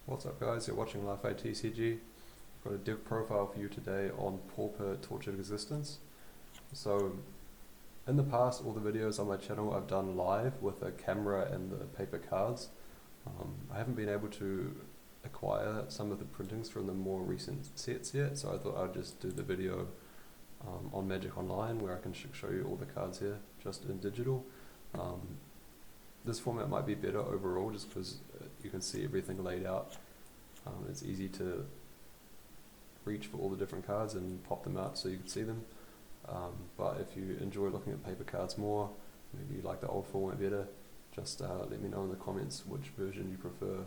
What's up guys, you're watching Life TCG. I've got a deck profile for you today on Pauper Tortured Existence. So, in the past, all the videos on my channel I've done live with a camera and the paper cards. I haven't been able to acquire some of the printings from the more recent sets yet, so I thought I'd just do the video on Magic Online where I can show you all the cards here, just in digital. This format might be better overall just because you can see everything laid out. It's easy to reach for all the different cards and pop them out so you can see them. But if you enjoy looking at paper cards more, maybe you like the old format better, just let me know in the comments which version you prefer.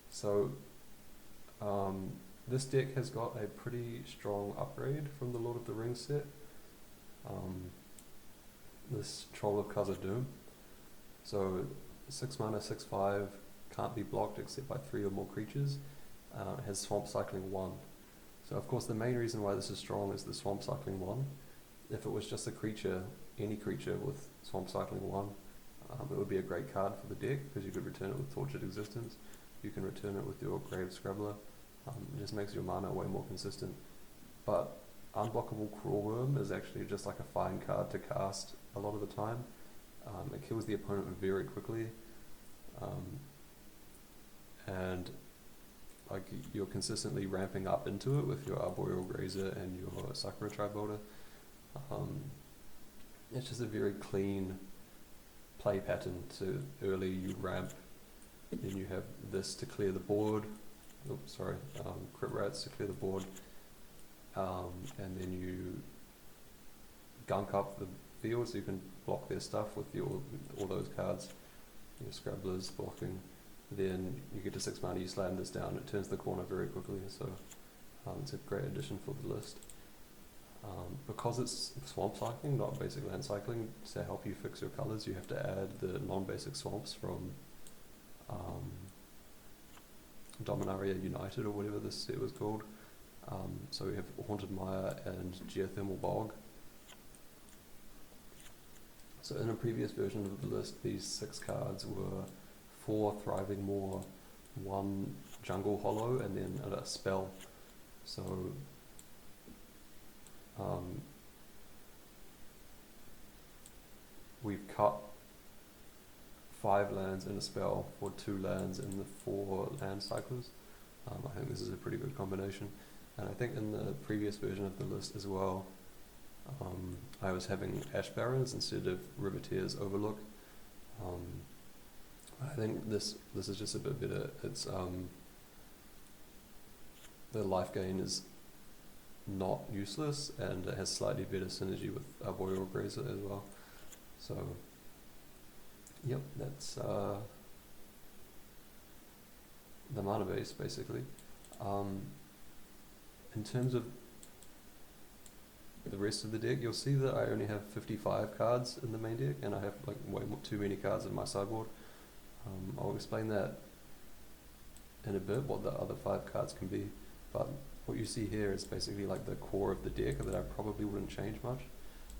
So this deck has got a pretty strong upgrade from the Lord of the Rings set. This Troll of Khazad-dum. So 6 mana, 6/5, can't be blocked except by 3 or more creatures. Has Swamp Cycling 1. So of course the main reason why this is strong is the Swamp Cycling 1. If it was just a creature, any creature with Swamp Cycling 1, it would be a great card for the deck because you could return it with Tortured Existence. You can return it with your Grave Scrabbler. It just makes your mana way more consistent. But Unblockable Crawlworm is actually just like a fine card to cast a lot of the time. It kills the opponent very quickly, and like you're consistently ramping up into it with your Arboreal Grazer and your Sakura-Tribe Elder. It's just a very clean play pattern. So early you ramp, then you have this to clear the board. Oops, sorry, Crypt Rats to clear the board, and then you gunk up the field so you can block their stuff with all those cards, your Scrabblers blocking. Then you get to 6 mana, you slam this down, it turns the corner very quickly, so it's a great addition for the list. Because it's swamp cycling, not basic land cycling, to help you fix your colours you have to add the non-basic swamps from Dominaria United or whatever this set was called. So we have Haunted Mire and Geothermal Bog. So in a previous version of the list, these 6 cards were 4 Thriving Moor, 1 Jungle Hollow, and then a spell. So we've cut 5 lands in a spell for 2 lands in the 4 land cycles. I think this is a pretty good combination. And I think in the previous version of the list as well, I was having Ash Barrens instead of Riveteer's Overlook. I think this is just a bit better. It's the life gain is not useless, and it has slightly better synergy with Arboreal Grazer as well. So yep, that's the mana base basically. In terms of the rest of the deck, you'll see that I only have 55 cards in the main deck, and I have like too many cards in my sideboard. I'll explain that in a bit, what the other 5 cards can be, but what you see here is basically like the core of the deck that I probably wouldn't change much.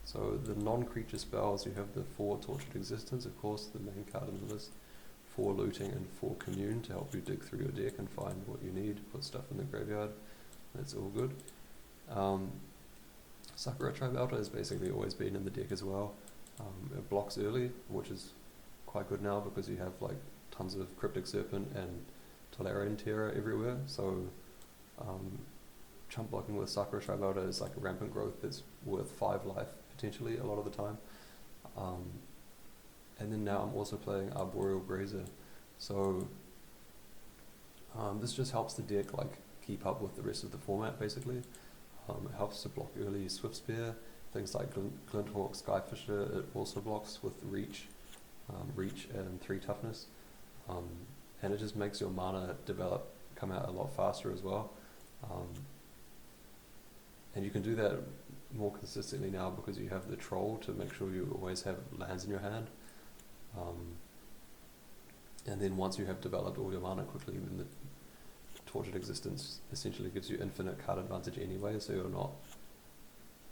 So the non-creature spells, you have the 4 Tortured Existence, of course, the main card in the list, 4 Looting and 4 Commune to help you dig through your deck and find what you need, put stuff in the graveyard. That's all good. Sakura-Tribe Elder has basically always been in the deck as well. It blocks early, which is quite good now because you have like tons of Cryptic Serpent and Tolarian Terror everywhere. So chump blocking with Sakura-Tribe Elder is like a rampant growth that's worth 5 life potentially a lot of the time. And then now I'm also playing Arboreal Grazer. So this just helps the deck like keep up with the rest of the format basically. It helps to block early Swift Spear, things like Glinthawk, Skyfisher. It also blocks with Reach and 3 Toughness, and it just makes your mana come out a lot faster as well. And you can do that more consistently now because you have the Troll to make sure you always have lands in your hand. And then once you have developed all your mana quickly, then the Tortured Existence essentially gives you infinite card advantage anyway, so you're not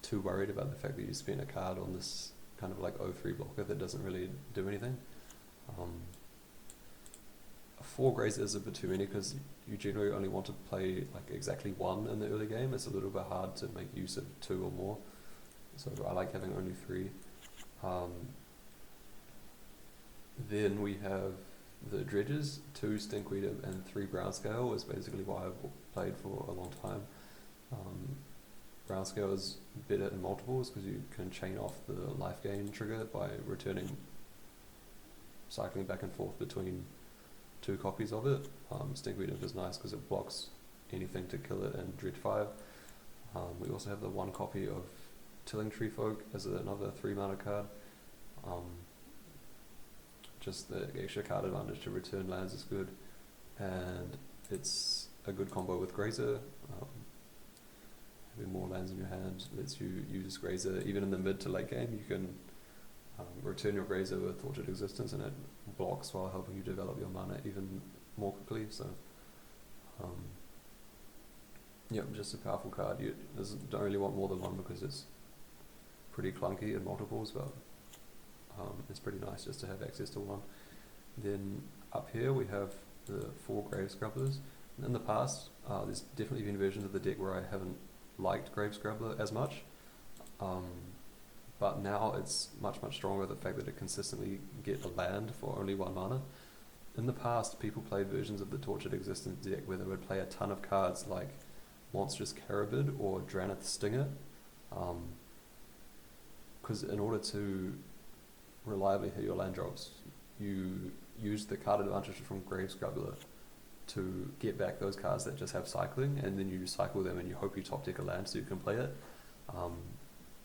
too worried about the fact that you spent a card on this kind of like 0-3 blocker that doesn't really do anything. 4 Grazers is a bit too many because you generally only want to play like exactly 1 in the early game. It's a little bit hard to make use of 2 or more, so I like having only 3. Then we have the Dredges, 2 Stinkweed Imp and 3 Brownscale is basically what I've played for a long time. Brownscale is better in multiples because you can chain off the life gain trigger by cycling back and forth between 2 copies of it. Stinkweed Imp is nice because it blocks anything to kill it in Dredge 5. We also have the 1 copy of Tilling Treefolk as another 3 mana card. Just the extra card advantage to return lands is good, and it's a good combo with Grazer. Having more lands in your hand lets you use Grazer even in the mid to late game. You can return your Grazer with Tortured Existence, and it blocks while helping you develop your mana even more quickly. So, just a powerful card. You don't really want more than 1 because it's pretty clunky in multiples, but it's pretty nice just to have access to 1. Then up here we have the 4 Grave Scrabblers. In the past, there's definitely been versions of the deck where I haven't liked Grave Scrabbler as much, but now it's much stronger, the fact that it consistently get a land for only 1 mana. In the past, people played versions of the Tortured Existence deck where they would play a ton of cards like Monstrous Carabid or Dranith Stinger, because in order to reliably hit your land drops, you use the card advantage from Grave Scrabbler to get back those cards that just have cycling, and then you cycle them and you hope you top deck a land so you can play it.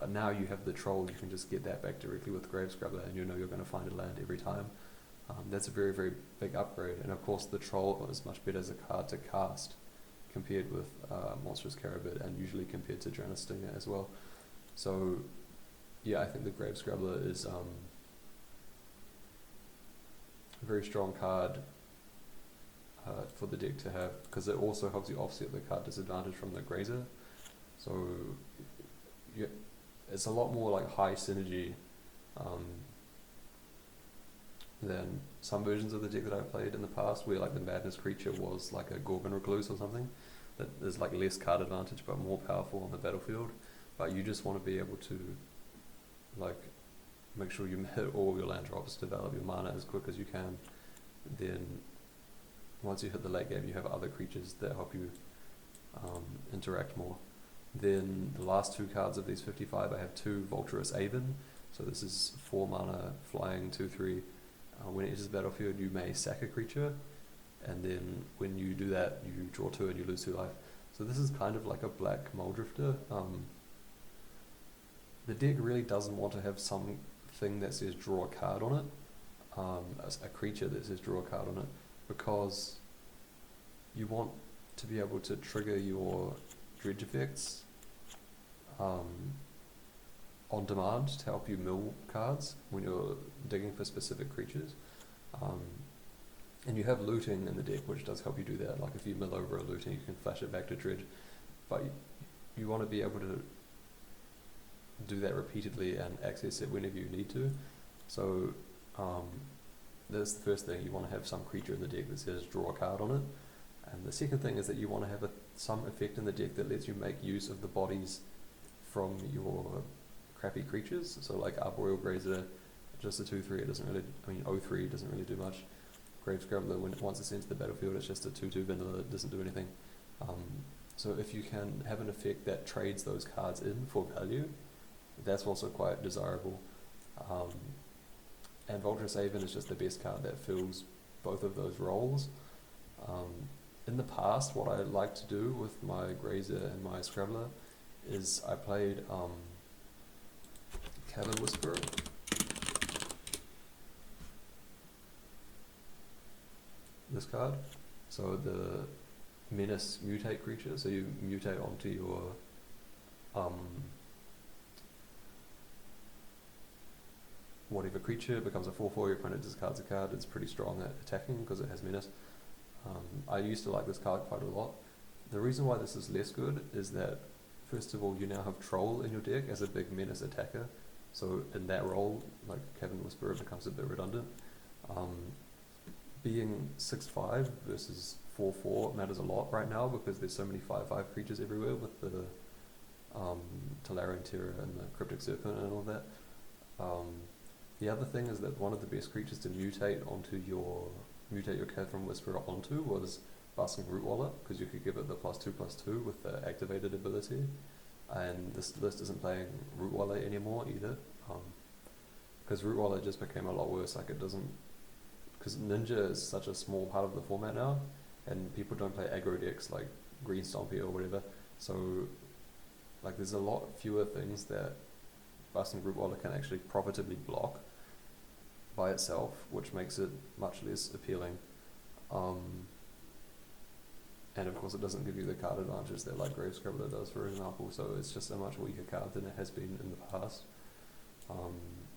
But now you have the Troll, you can just get that back directly with Grave Scrabbler and you know you're going to find a land every time. That's a very big upgrade, and of course the Troll is much better as a card to cast compared with Monstrous Carabid, and usually compared to Dranith Stinger as well. So yeah, I think the Grave Scrabbler is a very strong card for the deck to have, because it also helps you offset the card disadvantage from the Grazer. So it's a lot more like high synergy than some versions of the deck that I've played in the past, where like the Madness creature was like a Gorgon Recluse or something, that is like less card advantage but more powerful on the battlefield. But you just want to be able to like make sure you hit all your land drops, develop your mana as quick as you can. Then once you hit the late game, you have other creatures that help you interact more. Then the last 2 cards of these 55, I have 2 Vulturous Aven. So this is 4 mana, flying 2/3. When it enters the battlefield, you may sack a creature, and then when you do that, you draw 2 and you lose 2 life. So this is kind of like a black Muldrifter. The deck really doesn't want to have something that says draw a card on it, a creature that says draw a card on it, because you want to be able to trigger your dredge effects on demand to help you mill cards when you're digging for specific creatures. And you have looting in the deck, which does help you do that. Like if you mill over a looting, you can flash it back to dredge, but you want to be able to do that repeatedly and access it whenever you need to. So that's the first thing. You want to have some creature in the deck that says draw a card on it. And the second thing is that you want to have some effect in the deck that lets you make use of the bodies from your crappy creatures. So like Arboreal Grazer, just a 2/3, it doesn't really, 0/3 doesn't really do much. Grave Scrabbler, once it's into the battlefield, it's just a 2/2 vanilla, it doesn't do anything. So if you can have an effect that trades those cards in for value, that's also quite desirable. And Vulturous Aven is just the best card that fills both of those roles. In the past, what I like to do with my Grazer and my Scrabbler is I played Cavern Whisperer. This card. So the Menace mutate creature, so you mutate onto your whatever creature, becomes a 4/4, your opponent discards a card. It's pretty strong at attacking because it has Menace. I used to like this card quite a lot. The reason why this is less good is that, first of all, you now have Troll in your deck as a big Menace attacker, so in that role, like Cavern Whisperer becomes a bit redundant. being 6/5 versus 4/4 matters a lot right now because there's so many 5/5 creatures everywhere with the Talarian Terror and the Cryptic Serpent and all that. The other thing is that one of the best creatures to mutate your Geothermal Whisperer onto was Basking Root Wallet, because you could give it the +2/+2 with the activated ability, and this list isn't playing Root Wallet anymore either, because Root Wallet just became a lot worse. Like, it doesn't, because Ninja is such a small part of the format now, and people don't play aggro decks like Green Stompy or whatever, so like there's a lot fewer things that Basking Root Wallet can actually profitably block by itself, which makes it much less appealing. And of course it doesn't give you the card advantage that like Grave Scrabbler does, for example, so it's just a much weaker card than it has been in the past.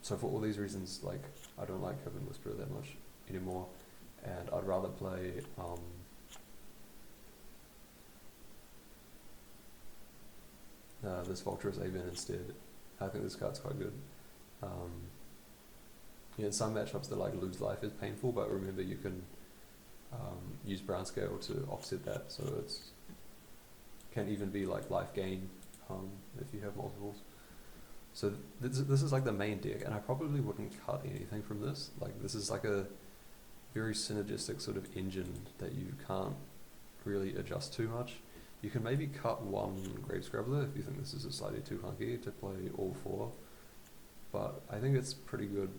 So for all these reasons, like, I don't like Coven Whisperer that much anymore, and I'd rather play this Vulturous Aven instead. I think this card's quite good. Yeah, in some matchups the like lose life is painful, but remember you can use Brownscale to offset that, so it's can even be like life gain if you have multiples. So this is like the main deck, and I probably wouldn't cut anything from this. Like, this is like a very synergistic sort of engine that you can't really adjust too much. You can maybe cut one Grave Scrabbler if you think this is a slightly too clunky to play all four, but I think it's pretty good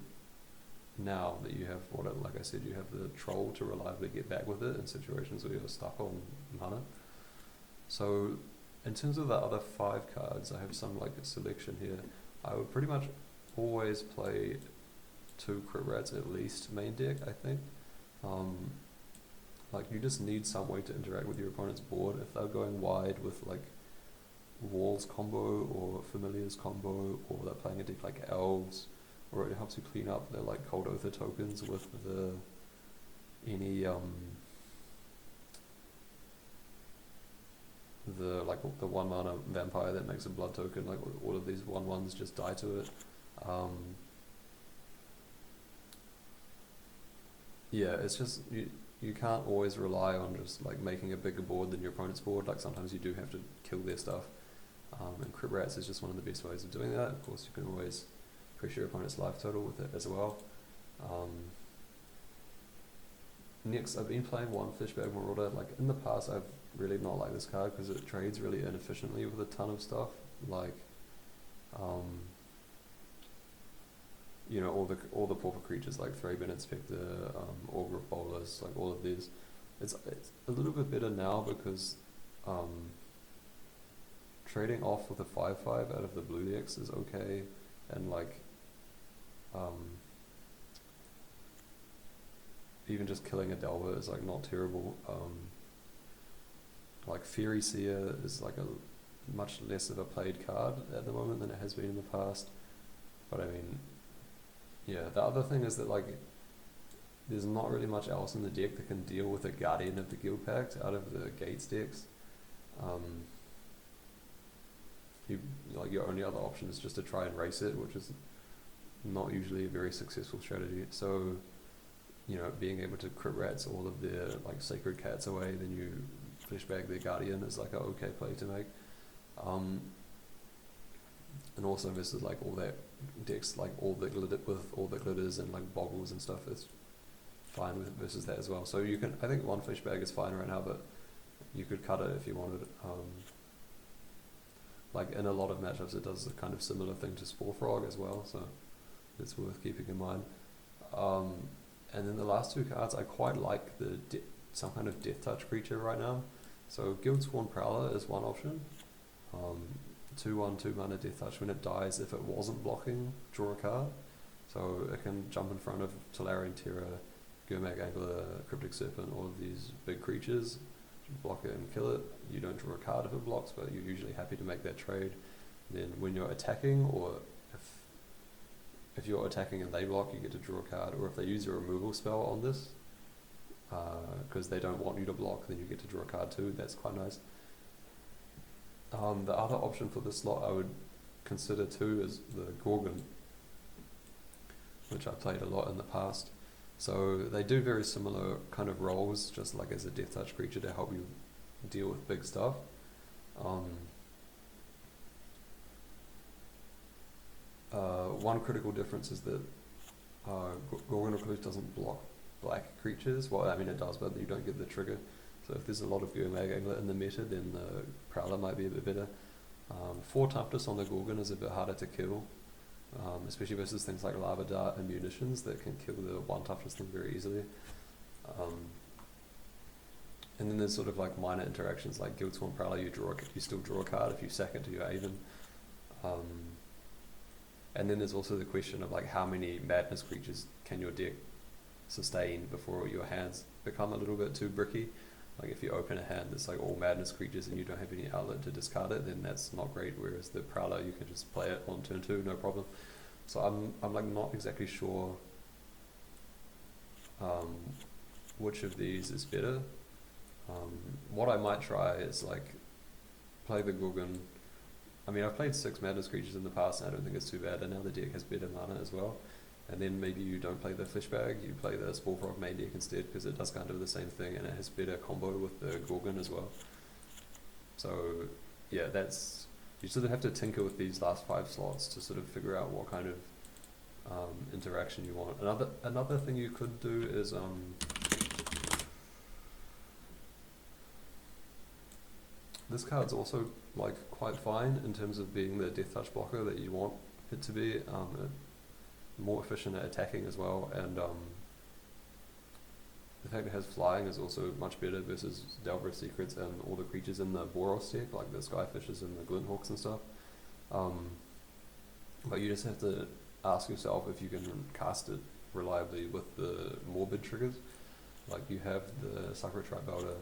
now that you have like I said, you have the Troll to reliably get back with it in situations where you're stuck on mana. So in terms of the other 5 cards, I have some like a selection here. I would pretty much always play 2 Crypt Rats at least main deck, I think. Like, you just need some way to interact with your opponent's board. If they're going wide with like Walls combo or Familiars combo, or they're playing a deck like Elves, or it helps you clean up their like Cold Oath tokens with any the 1 mana vampire that makes a blood token, like all of these 1/1s just die to it. Yeah, it's just you can't always rely on just like making a bigger board than your opponent's board. Like, sometimes you do have to kill their stuff, and Crypt Rats is just one of the best ways of doing that. Of course, you can always push your opponent's life total with it as well. Next, I've been playing one Fleshbag Marauder. Like, in the past, I've really not liked this card because it trades really inefficiently with a ton of stuff. Like, you know, all the Pauper creatures like Thraben Inspector, Augur of Bowlers, like all of these. It's a little bit better now because trading off with a 5/5 out of the blue decks is okay, and like even just killing a Delver is like not terrible. Like Faerie Seer is like a much less of a played card at the moment than it has been in the past, but I mean, yeah, the other thing is that like there's not really much else in the deck that can deal with a Guardian of the Guild Pact out of the Gates decks. Your only other option is just to try and race it, which is not usually a very successful strategy. So, you know, being able to Crypt Rats all of their like sacred cats away, then you Fleshbag their Guardian is like a okay play to make. And also versus like all that decks, like all the glitters and like boggles and stuff, is fine with versus that as well. So you can, I think one Fleshbag is fine right now, but you could cut it if you wanted. Like in a lot of matchups, it does a kind of similar thing to Spore Frog as well, so it's worth keeping in mind. And then the last 2 cards, I quite like some kind of Death Touch creature right now. So Guildsworn Prowler is one option. 2/1, 2 mana Death Touch. When it dies, if it wasn't blocking, draw a card. So it can jump in front of Talarian Terror, Gurmag Angler, Cryptic Serpent, all of these big creatures. Block it and kill it. You don't draw a card if it blocks, but you're usually happy to make that trade. Then when you're attacking, or if you're attacking and they block, you get to draw a card. Or if they use a removal spell on this, because they don't want you to block, then you get to draw a card too. That's quite nice. The other option for this slot I would consider too is the Gorgon, which I played a lot in the past. So they do very similar kind of roles, just like as a death touch creature to help you deal with big stuff. One critical difference is that Gorgon Recluse doesn't block black creatures. Well, I mean it does, but you don't get the trigger. So if there's a lot of Geomag Angler in the meta, then the Prowler might be a bit better. 4 toughness on the Gorgon is a bit harder to kill, especially versus things like Lava Dart and Munitions that can kill the 1 toughness thing very easily. And then there's sort of like minor interactions like Guildsworn Prowler, you still draw a card if you sack it to your Aven. And then there's also the question of like how many madness creatures can your deck sustain before your hands become a little bit too bricky. Like if you open a hand that's like all madness creatures and you don't have any outlet to discard it, then that's not great, whereas the Prowler you can just play it on turn 2, no problem. So I'm like not exactly sure which of these is better. What I might try is like play the Gorgon. I mean, I've played 6 madness creatures in the past and I don't think it's too bad, and now the deck has better mana as well. And then maybe you don't play the Fleshbag, you play the Spore Frog main deck instead, because it does kind of the same thing and it has better combo with the Gorgon as well. So yeah, that's, you sort of have to tinker with these last 5 slots to sort of figure out what kind of interaction you want. Another thing you could do is this card's also like quite fine in terms of being the death touch blocker that you want it to be, more efficient at attacking as well, and the fact it has flying is also much better versus Delver of Secrets and all the creatures in the Boros deck, like the Skyfishes and the Glinthawks and stuff. But you just have to ask yourself if you can cast it reliably with the morbid triggers. Like you have the Sakura-Tribe Elder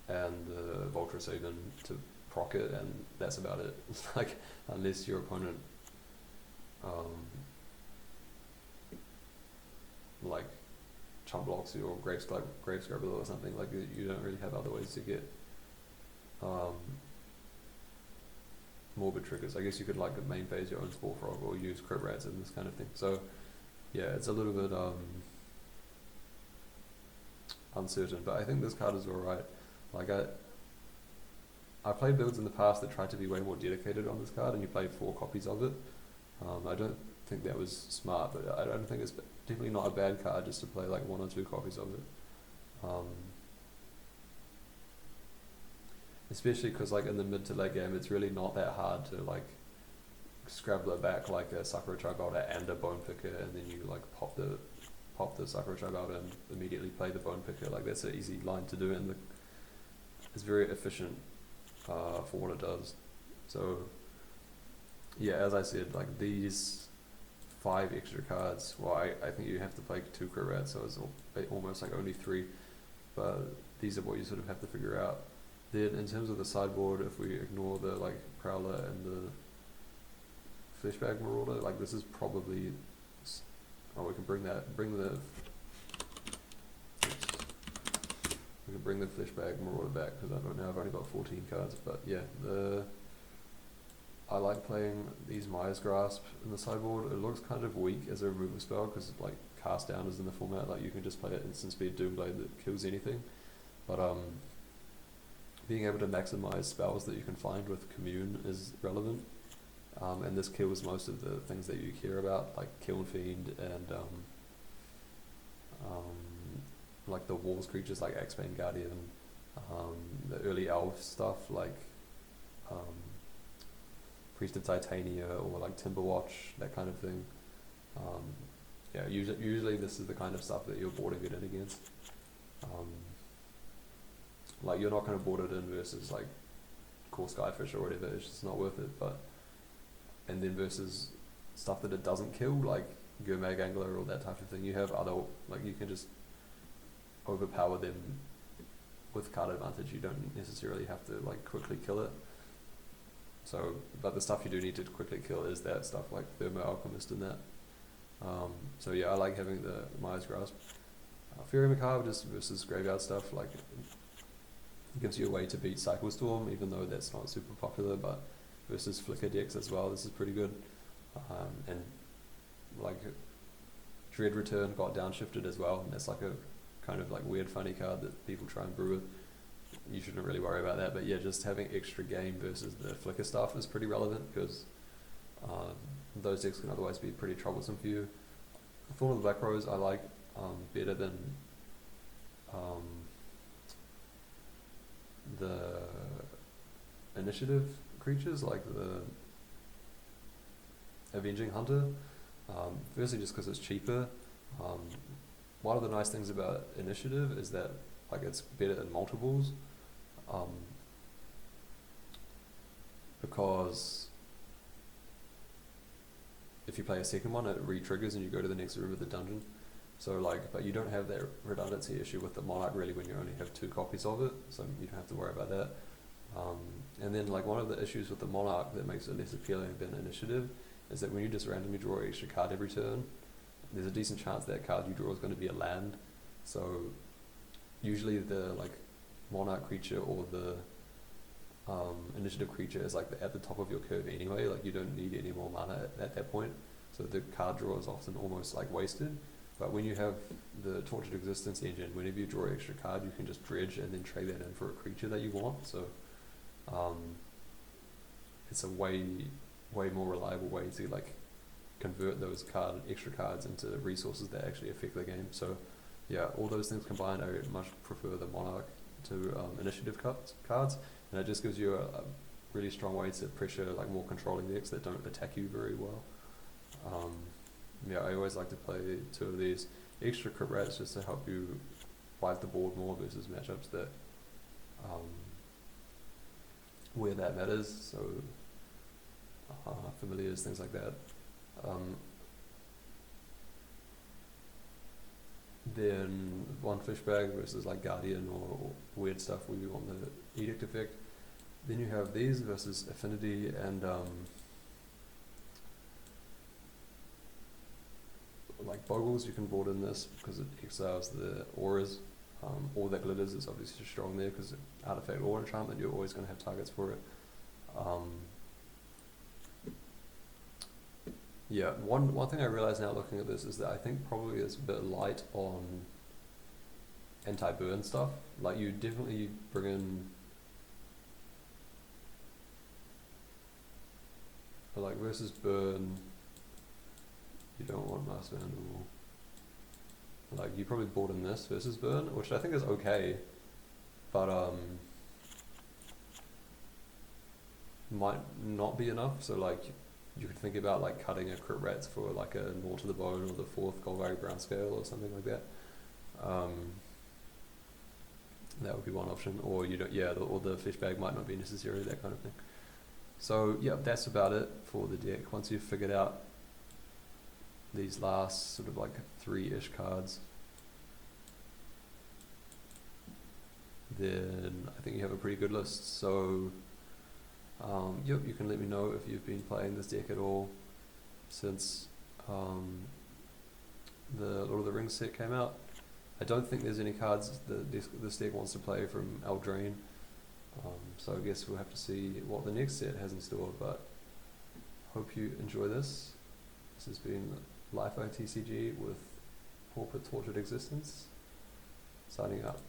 and the Vulturous Aven to proc it, and that's about it. It's like, unless your opponent like chump blocks you or Grave Scrabbler or something, like you don't really have other ways to get morbid triggers. I guess you could like main phase your own Spore Frog or use Crypt Rats and this kind of thing. So yeah, it's a little bit uncertain, but I think this card is alright. Like I played builds in the past that tried to be way more dedicated on this card, and you played 4 copies of it. I don't think that was smart, but I don't think it's definitely not a bad card just to play like 1 or 2 copies of it. Especially because like in the mid to late game, it's really not that hard to like Scrabbler back like a Sakura-Tribe Elder and a Bone Picker, and then you like pop the Sakura-Tribe Elder and immediately play the Bone Picker. Like that's an easy line to do, and it's very efficient for what it does. So yeah, as I said, like these 5 extra cards, well I think you have to play 2 Crypt Rats, so it's almost like only 3, but these are what you sort of have to figure out. Then in terms of the sideboard, if we ignore the like Prowler and the Fleshbag Marauder, like this is probably, we can bring the Fleshbag Marauder back, because I don't know, I've only got 14 cards, but yeah, I like playing these Mire's Grasp in the sideboard. It looks kind of weak as a removal spell, because like Cast Down is in the format, like you can just play an instant speed Doomblade that kills anything, but being able to maximize spells that you can find with Commune is relevant, and this kills most of the things that you care about, like Kiln Fiend and like the Walls creatures like Axebane Guardian, the early elf stuff like Priest of Titania or like Timberwatch, that kind of thing. Yeah, usually this is the kind of stuff that you're boarding it in against. Like you're not going to board it in versus like Core Skyfish or whatever, it's just not worth it. But and then versus stuff that it doesn't kill, like Geomag Angler or that type of thing, you have other, like you can just overpower them with card advantage. You don't necessarily have to like quickly kill it. So, but the stuff you do need to quickly kill is that stuff like Thermo Alchemist and that. So yeah, I like having the Mire's Grasp. Faerie Macabre just versus graveyard stuff, like it gives you a way to beat Cycle Storm, even though that's not super popular, but versus Flicker decks as well, this is pretty good. And like Dread Return got downshifted as well, and that's like a kind of like weird funny card that people try and brew with. You shouldn't really worry about that, but yeah, just having extra game versus the flicker stuff is pretty relevant, because those decks can otherwise be pretty troublesome for you. Thorn of the Black Rose I like better than the initiative creatures like the Avenging Hunter, firstly just because it's cheaper. One of the nice things about initiative is that like it's better in multiples, because if you play a second one, it re-triggers and you go to the next room of the dungeon. So like, but you don't have that redundancy issue with the Monarch really when you only have 2 copies of it, so you don't have to worry about that. And then like one of the issues with the Monarch that makes it less appealing than initiative is that when you just randomly draw an extra card every turn, there's a decent chance that card you draw is going to be a land. So usually the like Monarch creature or the initiative creature is like at the top of your curve anyway, like you don't need any more mana at that point, so the card draw is often almost like wasted. But when you have the Tortured Existence engine, whenever you draw an extra card you can just dredge and then trade that in for a creature that you want, so it's a way more reliable way to like convert those extra cards into resources that actually affect the game. So yeah, all those things combined, I much prefer the Monarch to initiative cards, and it just gives you a really strong way to pressure like more controlling decks that don't attack you very well. Yeah, I always like to play 2 of these extra Crypt Rats just to help you wipe the board more versus matchups that where that matters, so familiars, things like that. Then one Fleshbag versus like Guardian or weird stuff where you want the Edict effect. Then you have these versus Affinity and like Bogles. You can board in this because it exiles the auras. Or that glitters is obviously strong there because artifact or enchantment, you're always going to have targets for it. Yeah, one thing I realize now looking at this is that I think probably it's a bit light on anti-burn stuff. Like you definitely bring in like versus burn, you don't want Masked Vandal. Like you probably board in this versus burn, which I think is okay, but might not be enough. So like you could think about like cutting a Crypt Rats for like a Gnaw to the Bone or the 4th Golgari Brownscale or something like that. That would be one option, or you don't. Yeah, or the Fleshbag might not be necessary, that kind of thing. So yeah, that's about it for the deck. Once you've figured out these last sort of like 3-ish cards, then I think you have a pretty good list. So yep, you can let me know if you've been playing this deck at all since the Lord of the Rings set came out. I don't think there's any cards that this deck wants to play from Eldraine, so I guess we'll have to see what the next set has in store, but hope you enjoy this. This has been Life OTCG with Pauper Tortured Existence, signing out.